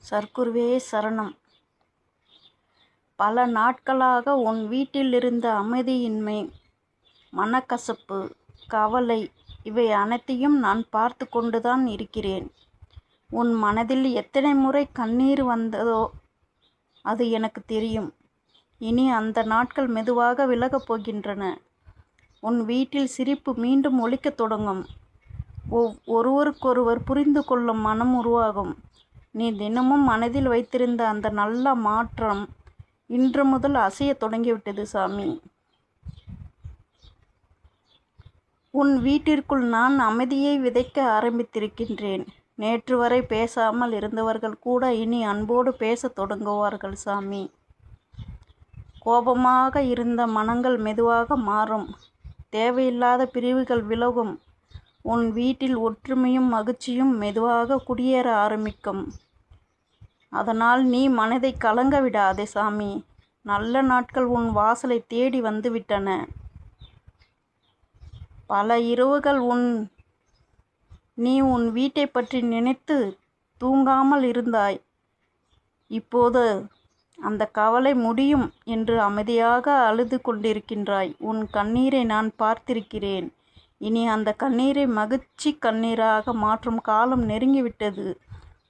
சர்க்குருவே சரணம். பல நாட்களாக உன் வீட்டில் இருந்த அமைதியின்மை, மனக்கசப்பு, கவலை இவை அனைத்தையும் நான் பார்த்து கொண்டுதான் இருக்கிறேன். உன் மனதில் எத்தனை முறை கண்ணீர் வந்ததோ அது எனக்கு தெரியும். இனி அந்த நாட்கள் மெதுவாக விலகப் போகின்றன. உன் வீட்டில் சிரிப்பு மீண்டும் ஒலிக்கத் தொடங்கும். ஒருவருக்கொருவர் புரிந்து கொள்ளும் மனம் உருவாகும். நீ தினமும் மனதில் வைத்திருந்த அந்த நல்ல மாற்றம் இன்று முதல் அசைய தொடங்கிவிட்டது சாமி. உன் வீட்டிற்குள் நான் அமைதியை விதைக்க ஆரம்பித்திருக்கின்றேன். நேற்று வரை பேசாமல் இருந்தவர்கள் கூட இனி அன்போடு பேசத் தொடங்குவார்கள் சாமி. கோபமாக இருந்த மனங்கள் மெதுவாக மாறும். தேவையில்லாத பிரிவுகள் விலகும். உன் வீட்டில் ஒற்றுமையும் மகிழ்ச்சியும் மெதுவாக குடியேற ஆரம்பிக்கும். அதனால் நீ மனதை கலங்க விடாதே சாமி. நல்ல நாட்கள் உன் வாசலை தேடி வந்துவிட்டன. பல இரவுகள் நீ உன் வீட்டை பற்றி நினைத்து தூங்காமல் இருந்தாய். இப்போது அந்த கவலை முடியும் என்று அமைதியாக அழுது கொண்டிருக்கின்றாய். உன் கண்ணீரை நான் பார்த்திருக்கிறேன். இனி அந்த கண்ணீரை மகிழ்ச்சி கண்ணீராக மாற்றும் காலம் நெருங்கிவிட்டது.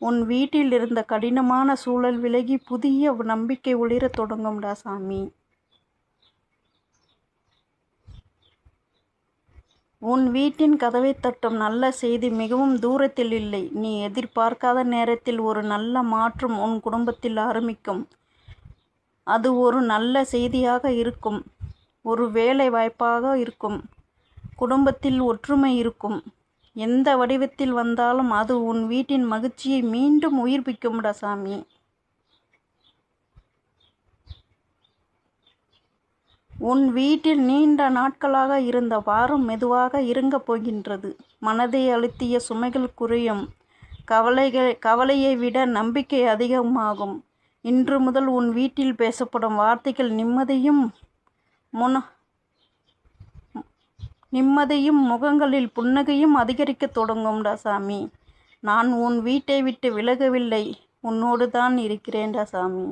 உன் வீட்டில் இருந்த கடினமான சூழல் விலகி புதிய நம்பிக்கை ஒளிரத் தொடங்கும்டா சாமி. உன் வீட்டின் கதவை தட்டும் நல்ல செய்தி மிகவும் தூரத்தில் இல்லை. நீ எதிர்பார்க்காத நேரத்தில் ஒரு நல்ல மாற்றம் உன் குடும்பத்தில் ஆரம்பிக்கும். அது ஒரு நல்ல செய்தியாக இருக்கும். ஒரு வேலை வாய்ப்பாக இருக்கும். குடும்பத்தில் ஒற்றுமை இருக்கும். எந்த வடிவத்தில் வந்தாலும் அது உன் வீட்டின் மகிழ்ச்சியை மீண்டும் உயிர்ப்பிக்கும்டா சாமி. உன் வீட்டில் நீண்ட நாட்களாக இருந்த பாரம் மெதுவாக இறங்கப் போகின்றது. மனதை அழுத்திய சுமைகள் குறையும். கவலையை விட நம்பிக்கை அதிகமாகும். இன்று முதல் உன் வீட்டில் பேசப்படும் வார்த்தைகள் நிம்மதியும் முகங்களில் புன்னகையும் அதிகரிக்கத் தொடங்கும்டா சாமி. நான் உன் வீட்டை விட்டு விலகவில்லை. உன்னோடு தான் இருக்கிறேன்டா சாமி.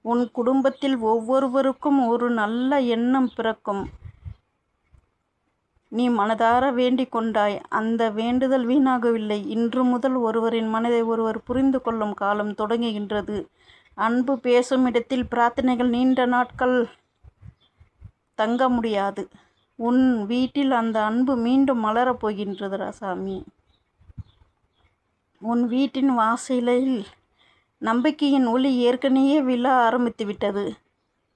உன் குடும்பத்தில் ஒவ்வொருவருக்கும் ஒரு நல்ல எண்ணம் பிறக்கும். நீ மனதார வேண்டிக் கொண்டாய். அந்த வேண்டுதல் வீணாகவில்லை. இன்று முதல் ஒருவரின் மனதை ஒருவர் புரிந்து கொள்ளும் காலம் தொடங்குகின்றது. அன்பு பேசும் இடத்தில் பிரார்த்தனைகள் நீண்ட நாட்கள் தங்க முடியாது. உன் வீட்டில் அந்த அன்பு மீண்டும் மலரப் போகின்றது சாமி. உன் வீட்டின் வாசலில் நம்பிக்கையின் ஒளி ஏற்கனவே விழ ஆரம்பித்துவிட்டது.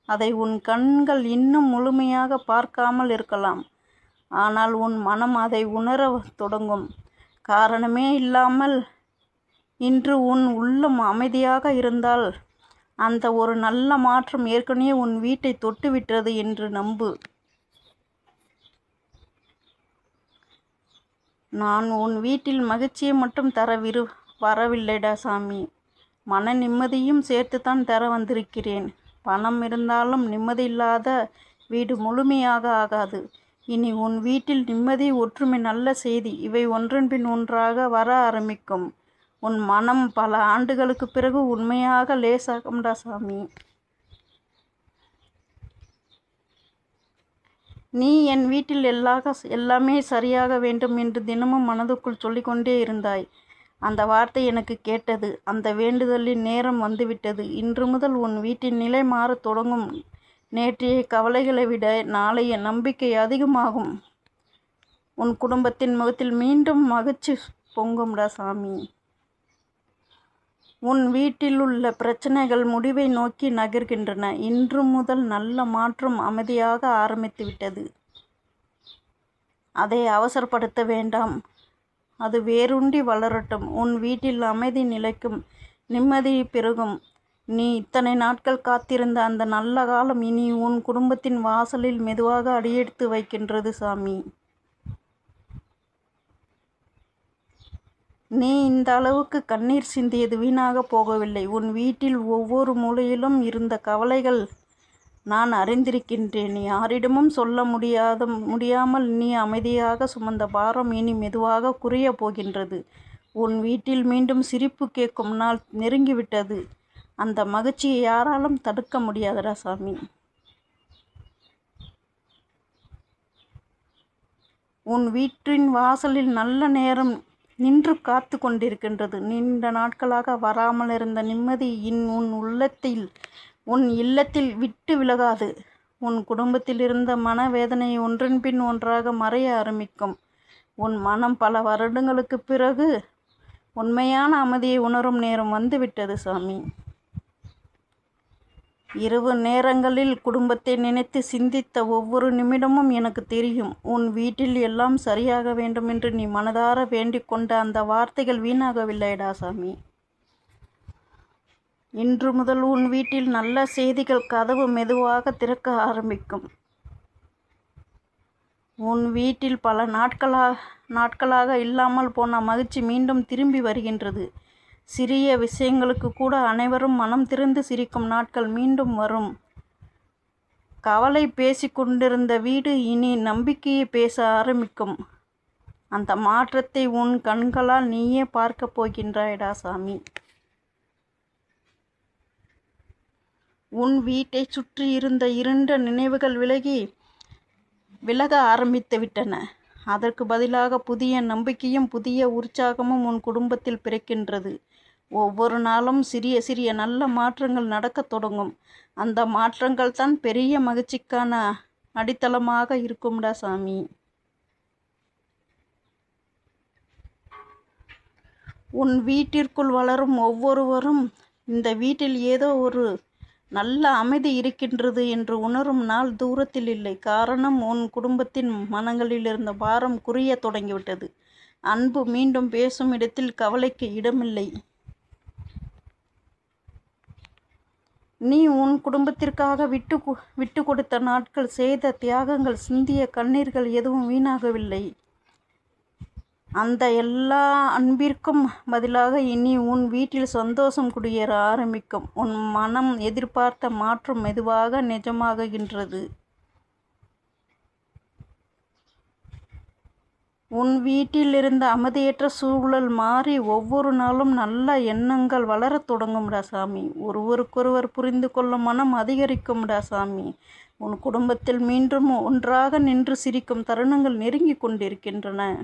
அதை உன் கண்கள் இன்னும் முழுமையாக பார்க்காமல் இருக்கலாம். ஆனால் உன் மனம் அதை உணர தொடங்கும். காரணமே இல்லாமல் இன்று உன் உள்ளம் அமைதியாக இருந்தால் அந்த ஒரு நல்ல மாற்றம் ஏற்கனவே உன் வீட்டை தொட்டுவிட்டது என்று நம்பு. நான் உன் வீட்டில் மகிழ்ச்சியை மட்டும் வரவில்லைடா சாமி. மன நிம்மதியும் சேர்த்துத்தான் தர வந்திருக்கிறேன். பணம் இருந்தாலும் நிம்மதியில்லாத வீடு முழுமையாக ஆகாது. இனி உன் வீட்டில் நிம்மதி, ஒற்றுமை, நல்ல செய்தி இவை ஒன்றன் பின் ஒன்றாக வர ஆரம்பிக்கும். உன் மனம் பல ஆண்டுகளுக்கு பிறகு உண்மையாக லேசாகும்டா சாமி. நீ என் வீட்டில் எல்லாமே சரியாக வேண்டும் என்று தினமும் மனதுக்குள் சொல்லிக்கொண்டே இருந்தாய். அந்த வார்த்தை எனக்கு கேட்டது. அந்த வேண்டுதலின் நேரம் வந்துவிட்டது. இன்று முதல் உன் வீட்டின் நிலை மாறத் தொடங்கும். நேற்றைய கவலைகளை விட நாளைய நம்பிக்கை அதிகமாகும். உன் குடும்பத்தின் முகத்தில் மீண்டும் மகிழ்ச்சி பொங்கும்டா சாமி. உன் வீட்டில் உள்ள பிரச்சனைகள் முடிவை நோக்கி நகர்கின்றன. இன்று முதல் நல்ல மாற்றம் அமைதியாக ஆரம்பித்துவிட்டது. அதை அவசரப்படுத்த வேண்டாம். அது வேரூன்றி வளரட்டும். உன் வீட்டில் அமைதி நிலைக்கும். நிம்மதி பெருகும். நீ இத்தனை நாட்கள் காத்திருந்த அந்த நல்ல காலம் இனி உன் குடும்பத்தின் வாசலில் மெதுவாக அடியெடுத்து வைக்கின்றது சாமி. நீ இந்த அளவுக்கு கண்ணீர் சிந்தியது வீணாக போகவில்லை. உன் வீட்டில் ஒவ்வொரு மூலையிலும் இருந்த கவலைகள் நான் அறிந்திருக்கின்றேன். யாரிடமும் சொல்ல முடியாமல் நீ அமைதியாக சுமந்த பாரம் இனி மெதுவாக குறைய போகின்றது. உன் வீட்டில் மீண்டும் சிரிப்பு கேட்கும் நாள் நெருங்கிவிட்டது. அந்த மகிழ்ச்சியை யாராலும் தடுக்க முடியாதடா சாமி. உன் வீட்டின் வாசலில் நல்ல நேரம் நின்று காத்து கொண்டிருக்கின்றது. நீண்ட நாட்களாக வராமல் இருந்த நிம்மதி உன் இல்லத்தில் விட்டு விலகாது. உன் குடும்பத்தில் இருந்த மனவேதனை ஒன்றன் பின் ஒன்றாக மறைய ஆரம்பிக்கும். உன் மனம் பல வருடங்களுக்கு பிறகு உண்மையான அமைதியை உணரும் நேரம் வந்துவிட்டது சாமி. இரவு நேரங்களில் குடும்பத்தை நினைத்து சிந்தித்த ஒவ்வொரு நிமிடமும் எனக்கு தெரியும். உன் வீட்டில் எல்லாம் சரியாக வேண்டும் என்று நீ மனதார வேண்டிக் கொண்ட அந்த வார்த்தைகள் வீணாகவில்லைடா சாமி. இன்று முதல் உன் வீட்டில் நல்ல செய்திகள் கதவு மெதுவாக திறக்க ஆரம்பிக்கும். உன் வீட்டில் பல நாட்களாக இல்லாமல் போன மகிழ்ச்சி மீண்டும் திரும்பி வருகின்றது. சிறிய விஷயங்களுக்கு கூட அனைவரும் மனம் திறந்து சிரிக்கும் நாட்கள் மீண்டும் வரும். கவலை பேசி கொண்டிருந்த வீடு இனி நம்பிக்கையை பேச ஆரம்பிக்கும். அந்த மாற்றத்தை உன் கண்களால் நீயே பார்க்க போகின்றாயடா சாமி. உன் வீட்டை சுற்றி இருந்த இருண்ட நினைவுகள் விலக ஆரம்பித்து விட்டன. அதற்கு பதிலாக புதிய நம்பிக்கையும் புதிய உற்சாகமும் உன் குடும்பத்தில் பிறக்கின்றது. ஒவ்வொரு நாளும் சிறிய சிறிய நல்ல மாற்றங்கள் நடக்கத் தொடங்கும். அந்த மாற்றங்கள் தான் பெரிய மகிழ்ச்சிக்கான அடித்தளமாக இருக்கும்டா சாமி. உன் வீட்டிற்குள் வளரும் ஒவ்வொருவரும் இந்த வீட்டில் ஏதோ ஒரு நல்ல அமைதி இருக்கின்றது என்று உணரும் நாள் தூரத்தில் இல்லை. காரணம், உன் குடும்பத்தின் மனங்களில் இருந்த பாரம் குறைய தொடங்கிவிட்டது. அன்பு மீண்டும் பேசும் இடத்தில் கவலைக்கு இடமில்லை. நீ உன் குடும்பத்திற்காக விட்டு கொடுத்த நாட்கள், செய்த தியாகங்கள், சிந்திய கண்ணீர்கள் எதுவும் வீணாகவில்லை. அந்த எல்லா அன்பிற்கும் பதிலாக இனி உன் வீட்டில் சந்தோஷம் குடியேற ஆரம்பிக்கும். உன் மனம் எதிர்பார்த்த மாற்றம் மெதுவாக நிஜமாகின்றது. உன் வீட்டில் இருந்த அமைதியற்ற சூழல் மாறி ஒவ்வொரு நாளும் நல்ல எண்ணங்கள் வளரத் தொடங்கும்டா சாமி. ஒருவருக்கொருவர் புரிந்து கொள்ளும் மனம் அதிகரிக்கும்டா சாமி. உன் குடும்பத்தில் மீண்டும் ஒன்றாக நின்று சிரிக்கும் தருணங்கள் நெருங்கி கொண்டிருக்கின்றன.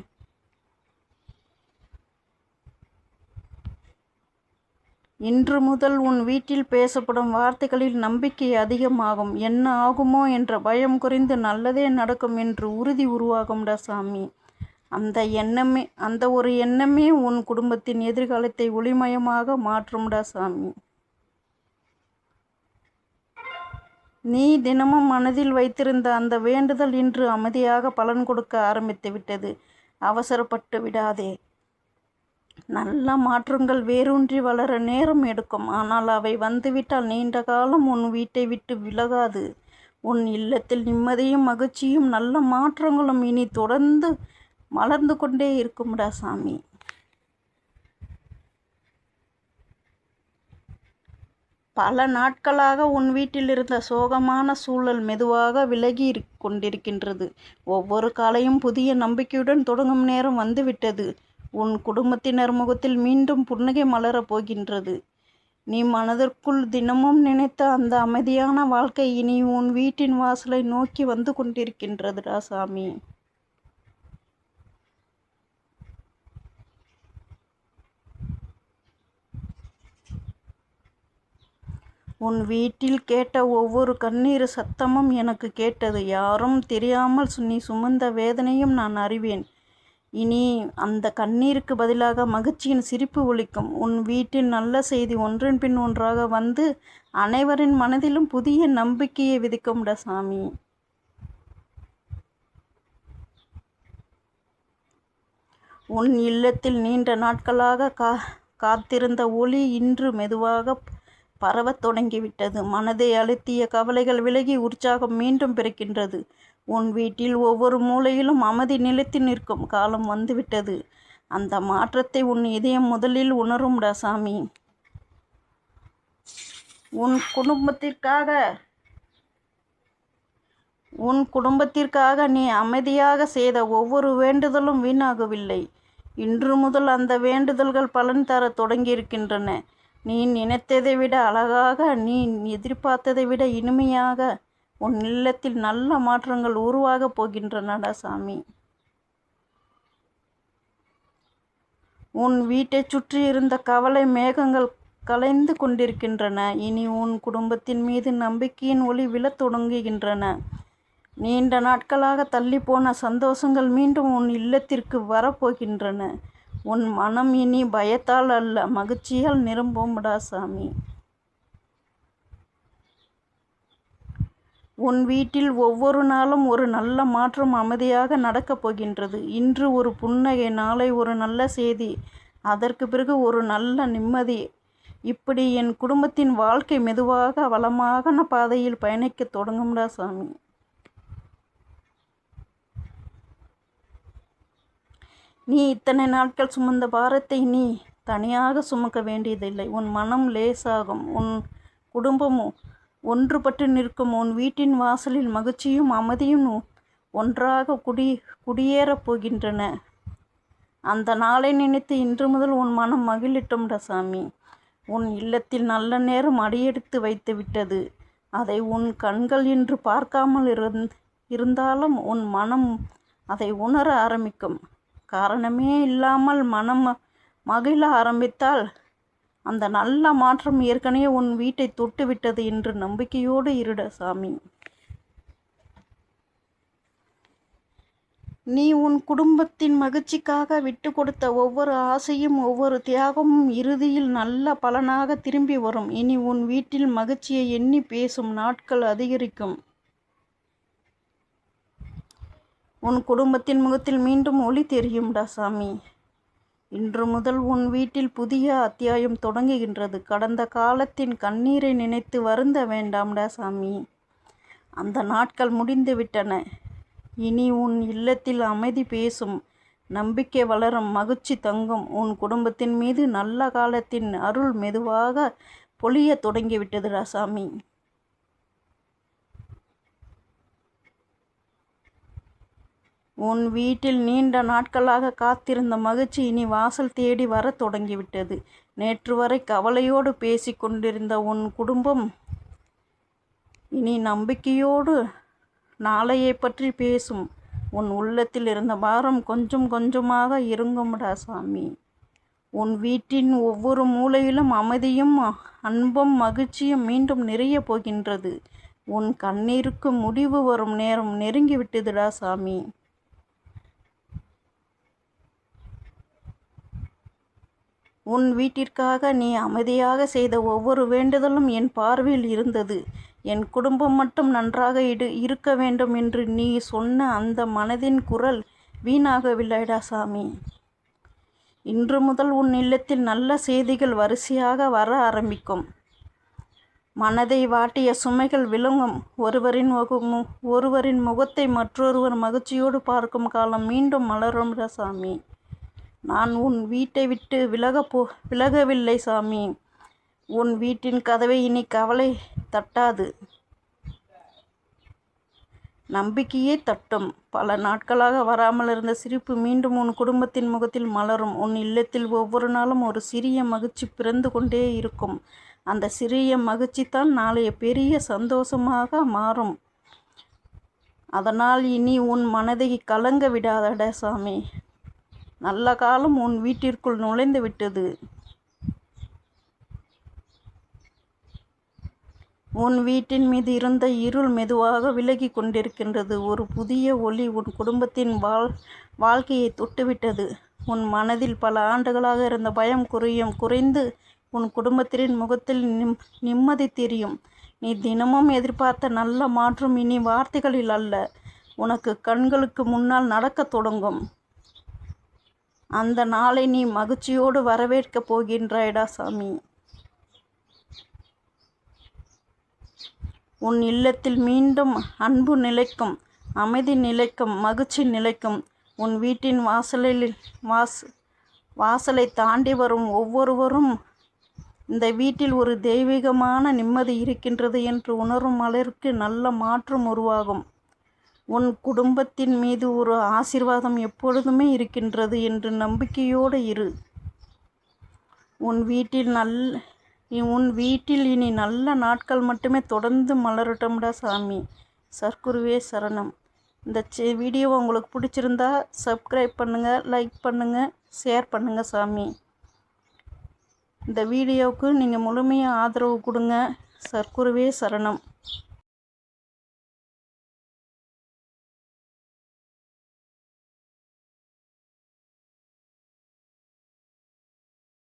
இன்று முதல் உன் வீட்டில் பேசப்படும் வார்த்தைகளில் நம்பிக்கை அதிகமாகும். என்ன ஆகுமோ என்ற பயம் குறைந்து நல்லதே நடக்கும் என்று உறுதி உருவாகும்டா சாமி. அந்த ஒரு எண்ணமே உன் குடும்பத்தின் எதிர்காலத்தை ஒளிமயமாக மாற்றும்டா சாமி. நீ தினமும் மனதில் வைத்திருந்த அந்த வேண்டுதல் இன்று அமைதியாக பலன் கொடுக்க ஆரம்பித்து விட்டது. அவசரப்பட்டு விடாதே. நல்ல மாற்றங்கள் வேரூன்றி வளர நேரம் எடுக்கும். ஆனால் அவை வந்துவிட்டால் நீண்ட காலம் உன் வீட்டை விட்டு விலகாது. உன் இல்லத்தில் நிம்மதியும் மகிழ்ச்சியும் நல்ல மாற்றங்களும் இனி தொடர்ந்து மலர்ந்து கொண்டே இருக்கும்டா சாமி. பல நாட்களாக உன் வீட்டில் இருந்த சோகமான சூழல் மெதுவாக விலகி கொண்டிருக்கின்றது. ஒவ்வொரு காலையும் புதிய நம்பிக்கையுடன் தொடங்கும் நேரம் வந்துவிட்டது. உன் குடும்பத்தினர் முகத்தில் மீண்டும் புன்னகை மலரப் போகின்றது. நீ மனதிற்குள் தினமும் நினைத்த அந்த அமைதியான வாழ்க்கை இனி உன் வீட்டின் வாசலை நோக்கி வந்து கொண்டிருக்கின்றதுடா சாமி. உன் வீட்டில் கேட்ட ஒவ்வொரு கண்ணீர் சத்தமும் எனக்கு கேட்டது. யாரும் தெரியாமல் நீ சுமந்த வேதனையும் நான் அறிவேன். இனி அந்த கண்ணீருக்கு பதிலாக மகிழ்ச்சியின் சிரிப்பு ஒலிக்கும். உன் வீட்டில் நல்ல செய்தி ஒன்றன் பின் ஒன்றாக வந்து அனைவரின் மனதிலும் புதிய நம்பிக்கையை விதிக்கும்டா சாமி. உன் இல்லத்தில் நீண்ட நாட்களாக காத்திருந்த ஒளி இன்று மெதுவாக பரவத் தொடங்கிவிட்டது. மனதை அழுத்திய கவலைகள் விலகி உற்சாகம் மீண்டும் பிறக்கின்றது. உன் வீட்டில் ஒவ்வொரு மூலையிலும் அமைதி நிலைத்து நிற்கும் காலம் வந்துவிட்டது. அந்த மாற்றத்தை உன் இதயம் முதலில் உணரும்டா சாமி. உன் குடும்பத்திற்காக நீ அமைதியாக செய்த ஒவ்வொரு வேண்டுதலும் வீணாகவில்லை. இன்று முதல் அந்த வேண்டுதல்கள் பலன் தர தொடங்கியிருக்கின்றன. நீ நினைத்ததை விட அழகாக, நீ எதிர்பார்த்ததை விட இனிமையாக உன் இல்லத்தில் நல்ல மாற்றங்கள் உருவாகப் போகின்றனடா சாமி. உன் வீட்டைச் சுற்றி இருந்த கவலை மேகங்கள் கலைந்து கொண்டிருக்கின்றன. இனி உன் குடும்பத்தின் மீது நம்பிக்கையின் ஒளி விழத் தொடங்குகின்றன. நீண்ட நாட்களாக தள்ளிப்போன சந்தோஷங்கள் மீண்டும் உன் இல்லத்திற்கு வரப்போகின்றன. உன் மனம் இனி பயத்தால் அல்ல, மகிழ்ச்சியால் நிரம்பும்டா சாமி. உன் வீட்டில் ஒவ்வொரு நாளும் ஒரு நல்ல மாற்றம் அமைதியாக நடக்கப் போகின்றது. இன்று ஒரு புன்னகை, நாளை ஒரு நல்ல செய்தி, அதற்கு பிறகு ஒரு நல்ல நிம்மதி. இப்படி என் குடும்பத்தின் வாழ்க்கை மெதுவாக வளமான பாதையில் பயணிக்க தொடங்கும்டா சாமி. நீ இத்தனை நாட்கள் சுமந்த பாரத்தை நீ தனியாக சுமக்க வேண்டியதில்லை. உன் மனம் லேசாகும். உன் குடும்பம் ஒன்றுபட்டு நிற்கும். உன் வீட்டின் வாசலில் மகிழ்ச்சியும் அமைதியும் ஒன்றாக குடியேறப் போகின்றன. அந்த நாளை நினைத்து இன்று முதல் உன் மனம் மகிழட்டும்டா சாமி. உன் இல்லத்தில் நல்ல நேரம் அடியெடுத்து வைத்து விட்டது. அதை உன் கண்கள் இன்று பார்க்காமல் இருந்தாலும் உன் மனம் அதை உணர ஆரம்பிக்கும். காரணமே இல்லாமல் மனம் மகிழ ஆரம்பித்தால் அந்த நல்ல மாற்றம் ஏற்கனவே உன் வீட்டை தொட்டுவிட்டது என்று நம்பிக்கையோடு இருட சாமி. நீ உன் குடும்பத்தின் மகிழ்ச்சிக்காக விட்டு கொடுத்த ஒவ்வொரு ஆசையும் ஒவ்வொரு தியாகமும் இறுதியில் நல்ல பலனாக திரும்பி வரும். இனி உன் வீட்டில் மகிழ்ச்சியை எண்ணி பேசும் நாட்கள் அதிகரிக்கும். உன் குடும்பத்தின் முகத்தில் மீண்டும் ஒளி தெரியும்டா சாமி. இன்று முதல் உன் வீட்டில் புதிய அத்தியாயம் தொடங்குகின்றது. கடந்த காலத்தின் கண்ணீரை நினைத்து வருந்த வேண்டாம்டா சாமி. அந்த நாட்கள் முடிந்து விட்டன. இனி உன் இல்லத்தில் அமைதி பேசும், நம்பிக்கை வளரும், மகிழ்ச்சி தங்கும். உன் குடும்பத்தின் மீது நல்ல காலத்தின் அருள் மெதுவாக பொழிய தொடங்கிவிட்டதுடா சாமி. உன் வீட்டில் நீண்ட நாட்களாக காத்திருந்த மகிழ்ச்சி இனி வாசல் தேடி வர தொடங்கிவிட்டது. நேற்று வரை கவலையோடு பேசி கொண்டிருந்த உன் குடும்பம் இனி நம்பிக்கையோடு நாளையை பற்றி பேசும். உன் உள்ளத்தில் இருந்த பாரம் கொஞ்சம் கொஞ்சமாக இறங்கும்டா சாமி. உன் வீட்டின் ஒவ்வொரு மூலையிலும் அமைதியும் அன்பும் மகிழ்ச்சியும் மீண்டும் நிறைய போகின்றது. உன் கண்ணீருக்கு முடிவு வரும் நேரம் நெருங்கிவிட்டதுடா சாமி. உன் வீட்டிற்காக நீ அமைதியாக செய்த ஒவ்வொரு வேண்டுதலும் என் பார்வையில் இருந்தது. என் குடும்பம் மட்டும் நன்றாக இருக்க வேண்டும் என்று நீ சொன்ன அந்த மனதின் குரல் வீணாகவில்லைடா சாமி. இன்று முதல் உன் இல்லத்தில் நல்ல செய்திகள் வரிசையாக வர ஆரம்பிக்கும். மனதை வாட்டிய சுமைகள் விளங்கும். ஒருவரின் முகத்தை மற்றொருவர் மகிழ்ச்சியோடு பார்க்கும் காலம் மீண்டும் மலரும்டா சாமி. நான் உன் வீட்டை விட்டு விலகவில்லை சாமி. உன் வீட்டின் கதவை இனி கவலை தட்டாது, நம்பிக்கையே தட்டும். பல நாட்களாக வராமல் இருந்த சிரிப்பு மீண்டும் உன் குடும்பத்தின் முகத்தில் மலரும். உன் இல்லத்தில் ஒவ்வொரு நாளும் ஒரு சிறிய மகிழ்ச்சி பிறந்து கொண்டே இருக்கும். அந்த சிறிய மகிழ்ச்சி தான் நாளைய பெரிய சந்தோஷமாக மாறும். அதனால் இனி உன் மனதை கலங்க விடாதடா சாமி. நல்ல காலம் உன் வீட்டிற்குள் நுழைந்து விட்டது. உன் வீட்டின் மீது இருந்த இருள் மெதுவாக விலகி கொண்டிருக்கின்றது. ஒரு புதிய ஒளி உன் குடும்பத்தின் வாழ்க்கையை தொட்டுவிட்டது. உன் மனதில் பல ஆண்டுகளாக இருந்த பயம் குறைந்து உன் குடும்பத்தின் முகத்தில் நிம்மதி தெரியும். நீ தினமும் எதிர்பார்த்த நல்ல மாற்றம் இனி வார்த்தைகளில் அல்ல, உனக்கு கண்களுக்கு முன்னால் நடக்கத் தொடங்கும். அந்த நாளை நீ மகிழ்ச்சியோடு வரவேற்கப் போகின்றாய்டா சாமி. உன் இல்லத்தில் மீண்டும் அன்பு நிலைக்கும், அமைதி நிலைக்கும், மகிழ்ச்சி நிலைக்கும். உன் வீட்டின் வாசலை தாண்டி வரும் ஒவ்வொருவரும் இந்த வீட்டில் ஒரு தெய்வீகமான நிம்மதி இருக்கின்றது என்று உணரும் அளவிற்கு நல்ல மாற்றம் உருவாகும். உன் குடும்பத்தின் மீது ஒரு ஆசீர்வாதம் எப்பொழுதுமே இருக்கின்றது என்று நம்பிக்கையோடு இரு. உன் வீட்டில் இனி நல்ல நாட்கள் மட்டுமே தொடர்ந்து மலரட்டும்டா சாமி. சர்க்குருவே சரணம். இந்த வீடியோ உங்களுக்கு பிடிச்சிருந்தா சப்ஸ்கிரைப் பண்ணுங்கள், லைக் பண்ணுங்கள், ஷேர் பண்ணுங்கள் சாமி. இந்த வீடியோவுக்கு நீங்கள் முழுமையாக ஆதரவு கொடுங்க. சர்க்குருவே சரணம்.